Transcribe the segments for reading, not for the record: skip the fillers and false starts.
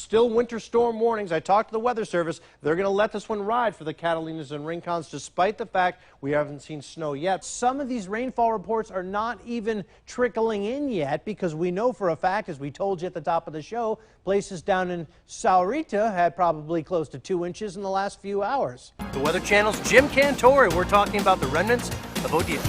still winter storm warnings. I talked to the Weather Service. They're going to let this one ride for the Catalinas and Rincons, despite the fact we haven't seen snow yet. Some of these rainfall reports are not even trickling in yet, because we know for a fact, as we told you at the top of the show, places down in Saurita had probably close to 2 inches in the last few hours. The Weather Channel's Jim Cantori. We're talking about the remnants of Odile.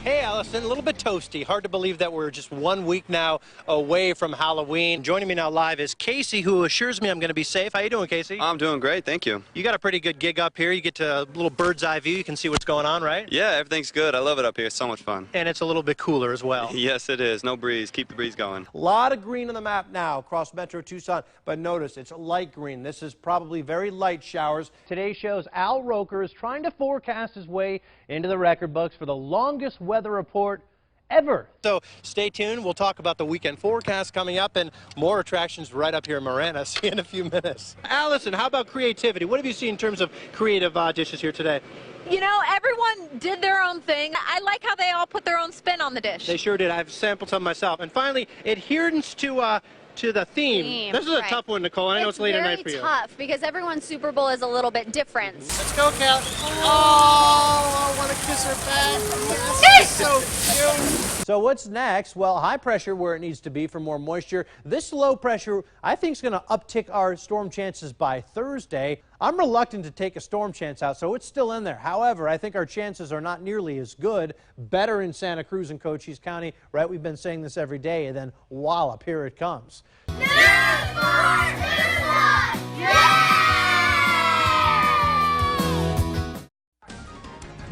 Hey, Allison, a little bit toasty. Hard to believe that we're just 1 week now away from Halloween. Joining me now live is Casey, who assures me I'm going to be safe. How you doing, Casey? I'm doing great, thank you. You got a pretty good gig up here. You get to a little bird's eye view. You can see what's going on, right? Yeah, everything's good. I love it up here. It's so much fun. And it's a little bit cooler as well. Yes, it is. No breeze. Keep the breeze going. A lot of green on the map now across Metro Tucson, but notice it's light green. This is probably very light showers. Today's show's Al Roker is trying to forecast his way into the record books for the longest weather report ever. So stay tuned. We'll talk about the weekend forecast coming up and more attractions right up here in Marana. See you in a few minutes. Allison, how about creativity? What have you seen in terms of creative dishes here today? You know, everyone did their own thing. I like how they all put their own spin on the dish. They sure did. I've sampled some myself. And finally, adherence to the theme. This is a tough one, Nicole. I know it's late at night for you. It's very tough because everyone's Super Bowl is a little bit different. Let's go, Cal. Oh, I want to kiss her back. This is so cute. So what's next? Well, high pressure where it needs to be for more moisture. This low pressure, I think, is going to uptick our storm chances by Thursday. I'm reluctant to take a storm chance out, so it's still in there. However, I think our chances are not nearly as good. Better in Santa Cruz and Cochise County, right? We've been saying this every day, and then wallop, here it comes.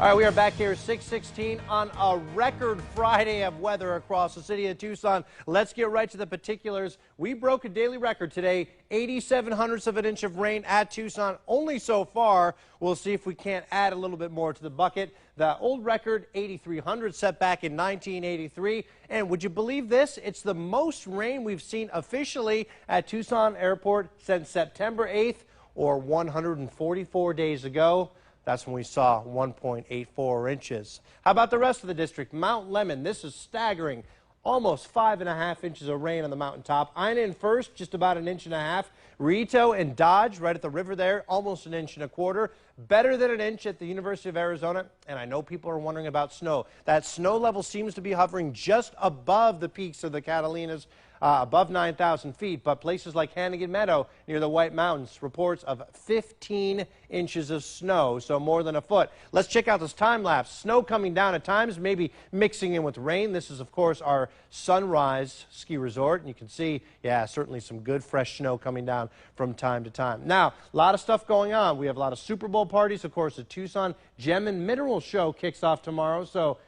All right, we are back here 6:16 on a record Friday of weather across the city of Tucson. Let's get right to the particulars. We broke a daily record today, 87/100ths of an inch of rain at Tucson. Only so far. We'll see if we can't add a little bit more to the bucket. The old record, 8,300, set back in 1983. And would you believe this? It's the most rain we've seen officially at Tucson Airport since September 8th, or 144 days ago. That's when we saw 1.84 inches. How about the rest of the district? Mount Lemmon, this is staggering. Almost 5.5 inches of rain on the mountaintop. Ina in first, just about 1.5 inches. Rito and Dodge, right at the river there, almost 1.25 inches. Better than 1 inch at the University of Arizona. And I know people are wondering about snow. That snow level seems to be hovering just above the peaks of the Catalinas, above 9,000 feet. But places like Hannigan Meadow near the White Mountains, reports of 15 inches of snow, so more than a foot. Let's check out this time lapse. Snow coming down at times, maybe mixing in with rain. This is, of course, our Sunrise ski resort. And you can see, yeah, certainly some good fresh snow coming down from time to time. Now, a lot of stuff going on. We have a lot of Super Bowl parties. Of course, the Tucson Gem and Mineral Show kicks off tomorrow. So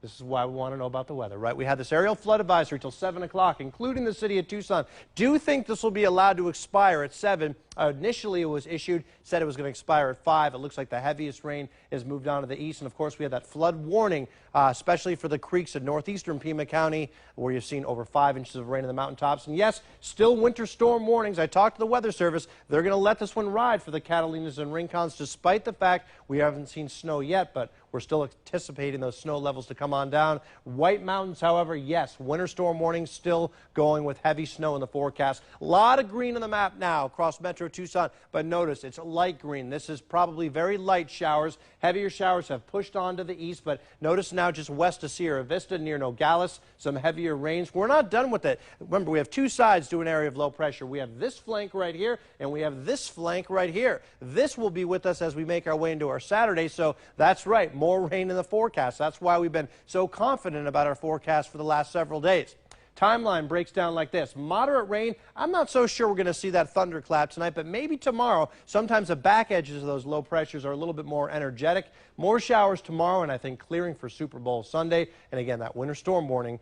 this is why we want to know about the weather, right? We had this aerial flood advisory till 7 o'clock, including the city of Tucson. Do think this will be allowed to expire at 7. Initially, it was issued, said it was going to expire at 5. It looks like the heaviest rain has moved on to the east. And, of course, we have that flood warning, especially for the creeks in northeastern Pima County, where you've seen over 5 inches of rain in the mountaintops. And, yes, still winter storm warnings. I talked to the Weather Service. They're going to let this one ride for the Catalinas and Rincons, despite the fact we haven't seen snow yet, but we're still anticipating those snow levels to come on down. White Mountains, however, yes, winter storm warnings still going with heavy snow in the forecast. A lot of green on the map now across Metro Tucson, but notice it's light green. This is probably very light showers. Heavier showers have pushed on to the east, but notice now just west of Sierra Vista near Nogales, some heavier rains. We're not done with it. Remember, we have two sides to an area of low pressure. We have this flank right here, and we have this flank right here. This will be with us as we make our way into our Saturday, so that's right, more rain in the forecast. That's why we've been so confident about our forecast for the last several days. Timeline breaks down like this. Moderate rain. I'm not so sure we're going to see that thunderclap tonight, but maybe tomorrow. Sometimes the back edges of those low pressures are a little bit more energetic. More showers tomorrow, and I think clearing for Super Bowl Sunday. And again, that winter storm warning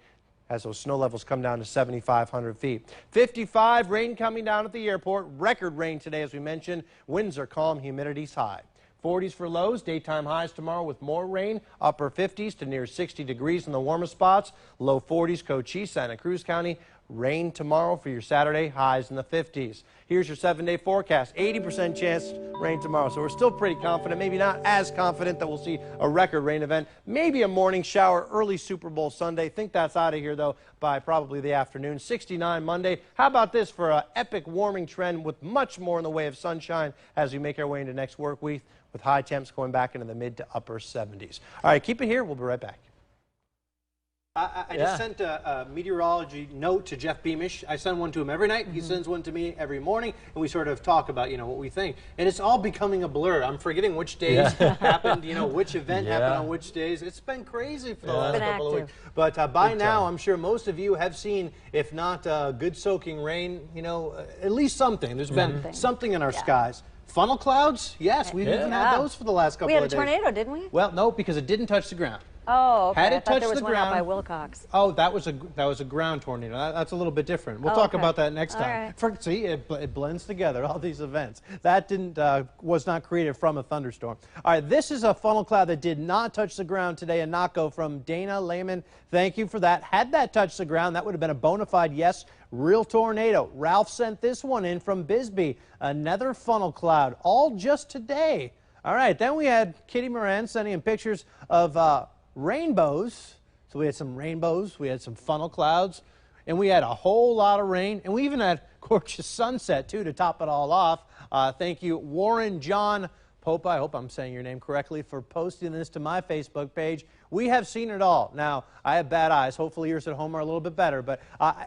as those snow levels come down to 7,500 feet. 55, rain coming down at the airport. Record rain today, as we mentioned. Winds are calm, humidity's high. 40s for lows, daytime highs tomorrow with more rain, upper 50s to near 60 degrees in the warmest spots, low 40s, Cochise, Santa Cruz County, Rain tomorrow for your Saturday, highs in the 50s. Here's your 7-day forecast. 80% chance rain tomorrow. So we're still pretty confident, maybe not as confident that we'll see a record rain event. Maybe a morning shower early Super Bowl Sunday. Think that's out of here, though, by probably the afternoon. 69 Monday. How about this for an epic warming trend with much more in the way of sunshine as we make our way into next work week with high temps going back into the mid to upper 70s. All right, keep it here. We'll be right back. I just sent a meteorology note to Jeff Beamish. I send one to him every night. He sends one to me every morning, and we sort of talk about, what we think. And it's all becoming a blur. I'm forgetting which days happened, which event happened on which days. It's been crazy for the last couple of weeks. But by now, I'm sure most of you have seen, if not good soaking rain, at least something. There's been something in our skies. Funnel clouds? Yes, we've even had those for the last couple of days. We had a tornado, didn't we? Well, no, because it didn't touch the ground. Oh, okay. Had it I thought touched there was the one ground, out by Wilcox. Oh, that was a ground tornado. That's a little bit different. We'll talk about that next time. Right. See, it blends together, all these events. That was not created from a thunderstorm. All right, this is a funnel cloud that did not touch the ground today in Naco from Dana Lehman. Thank you for that. Had that touched the ground, that would have been a bona fide yes, real tornado. Ralph sent this one in from Bisbee. Another funnel cloud, all just today. All right, then we had Kitty Moran sending in pictures of rainbows. So we had some rainbows, we had some funnel clouds, and we had a whole lot of rain, and we even had gorgeous sunset too to top it all off. Thank you, Warren John Pope, I hope I'm saying your name correctly, for posting this to my Facebook page. We have seen it all. Now, I have bad eyes. Hopefully yours at home are a little bit better, but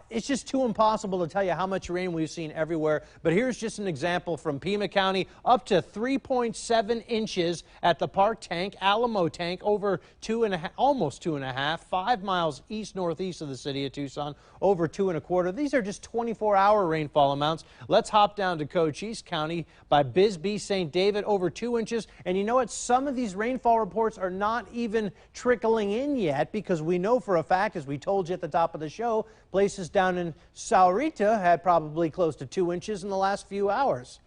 it's just too impossible to tell you how much rain we've seen everywhere. But here's just an example from Pima County, up to 3.7 inches at the Park Tank, Alamo Tank, over almost 2.5, 5 miles east-northeast of the city of Tucson, over 2.25. These are just 24-hour rainfall amounts. Let's hop down to Cochise County by Bisbee, St. David, over 2 inches. And you know what? Some of these rainfall reports are not even trickling in yet, because we know for a fact, as we told you at the top of the show, places down in Sahuarita had probably close to 2 inches in the last few hours.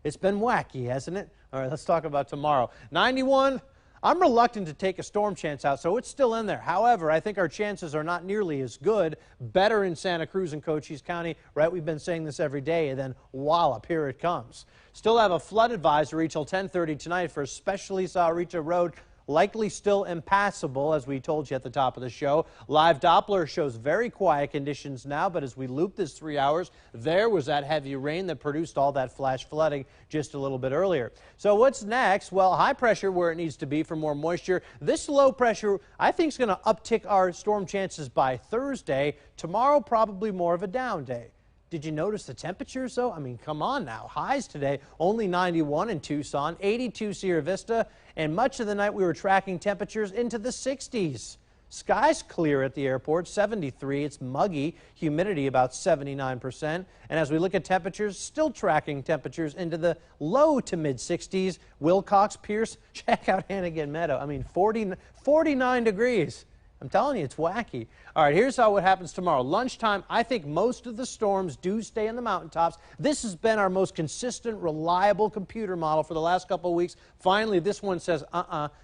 It's been wacky, hasn't it? All right, let's talk about tomorrow. 91. I'm reluctant to take a storm chance out, so it's still in there. However, I think our chances are not nearly as good. Better in Santa Cruz and Cochise County, right? We've been saying this every day, and then wallop, here it comes. Still have a flood advisory till 10:30 tonight for especially Sahuarita Road. Likely still impassable, as we told you at the top of the show. Live Doppler shows very quiet conditions now, but as we loop this 3 hours, there was that heavy rain that produced all that flash flooding just a little bit earlier. So what's next? Well, high pressure where it needs to be for more moisture. This low pressure, I think, is going to uptick our storm chances by Thursday. Tomorrow, probably more of a down day. Did you notice the temperatures, though? I mean, come on now. Highs today, only 91 in Tucson, 82 Sierra Vista, and much of the night we were tracking temperatures into the 60s. Skies clear at the airport, 73. It's muggy, humidity about 79%. And as we look at temperatures, still tracking temperatures into the low to mid 60s. Wilcox, Pierce, check out Hannigan Meadow. I mean, 49 degrees. I'm telling you, it's wacky. All right, here's what happens tomorrow. Lunchtime, I think most of the storms do stay in the mountaintops. This has been our most consistent, reliable computer model for the last couple of weeks. Finally, this one says,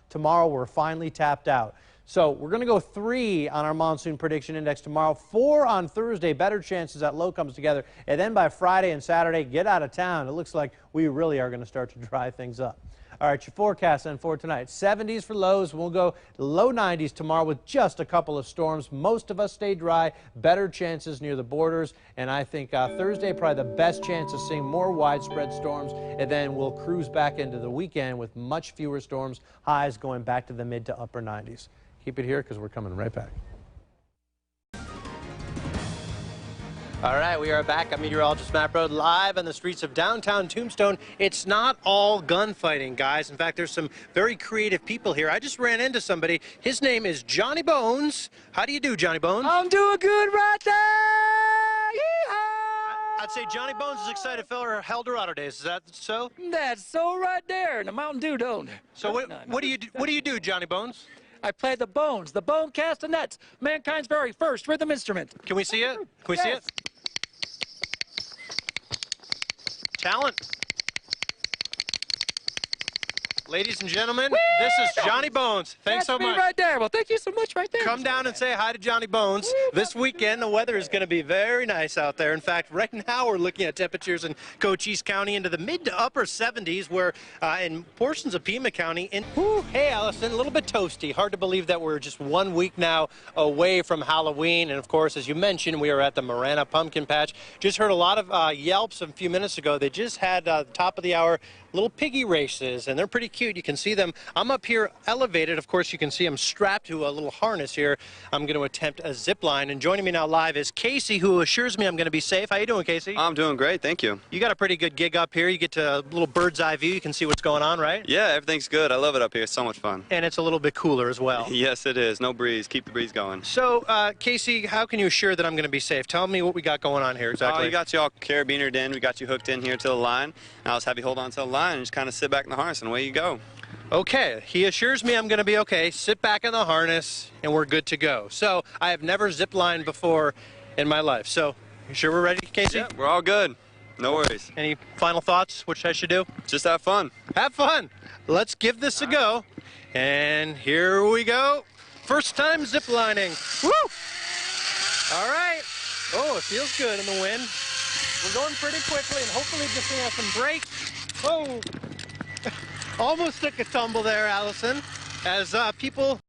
tomorrow we're finally tapped out. So we're going to go 3 on our monsoon prediction index tomorrow, 4 on Thursday, better chances that low comes together. And then by Friday and Saturday, get out of town. It looks like we really are going to start to dry things up. All right, your forecast then for tonight. 70s for lows. We'll go low 90s tomorrow with just a couple of storms. Most of us stay dry. Better chances near the borders. And I think Thursday, probably the best chance of seeing more widespread storms. And then we'll cruise back into the weekend with much fewer storms. Highs going back to the mid to upper 90s. Keep it here because we're coming right back. All right, we are back. I'm meteorologist Matt Brode, live on the streets of downtown Tombstone. It's not all gunfighting, guys. In fact, there's some very creative people here. I just ran into somebody. His name is Johnny Bones. How do you do, Johnny Bones? I'm doing good right there. Yeehaw! I'd say Johnny Bones is excited for Eldorado Days. Is that so? That's so right there. And the Mountain Dew don't. So what do you do, Johnny Bones? I play the bones, the bone castanets, mankind's very first rhythm instrument. Can we see it? Can we see it? Talent. Ladies and gentlemen, this is Johnny Bones. Thanks so That's me much. right there. Well, thank you so much right there. Come down and say hi to Johnny Bones. This weekend, the weather is going to be very nice out there. In fact, right now we're looking at temperatures in Cochise County into the mid to upper 70s, where in portions of Pima County. Hey, Allison, a little bit toasty. Hard to believe that we're just 1 week now away from Halloween. And, of course, as you mentioned, we are at the Marana Pumpkin Patch. Just heard a lot of yelps a few minutes ago. They just had, top of the hour, little piggy races, and they're pretty cute. You can see them. I'm up here elevated. Of course, you can see I'm strapped to a little harness here. I'm going to attempt a zip line, and joining me now live is Casey, who assures me I'm going to be safe. How you doing, Casey? I'm doing great, thank you. You got a pretty good gig up here. You get to a little bird's eye view. You can see what's going on, right? Yeah, everything's good. I love it up here. It's so much fun. And it's a little bit cooler as well. Yes, it is. No breeze. Keep the breeze going. So, Casey, how can you assure that I'm going to be safe? Tell me what we got going on here exactly. You got you all carabinered in. We got you hooked in here to the line. Now let's have you hold on to the line and just kind of sit back in the harness, and away you go. Okay, he assures me I'm going to be okay. Sit back in the harness, and we're good to go. So, I have never zip-lined before in my life. So, you sure we're ready, Casey? Yeah, we're all good. No worries. Any final thoughts, which I should do? Just have fun. Have fun. Let's give this a go. And here we go. First time zip-lining. Woo! All right. Oh, it feels good in the wind. We're going pretty quickly, and hopefully this thing has some brakes. Oh! Almost took a tumble there, Allison, as people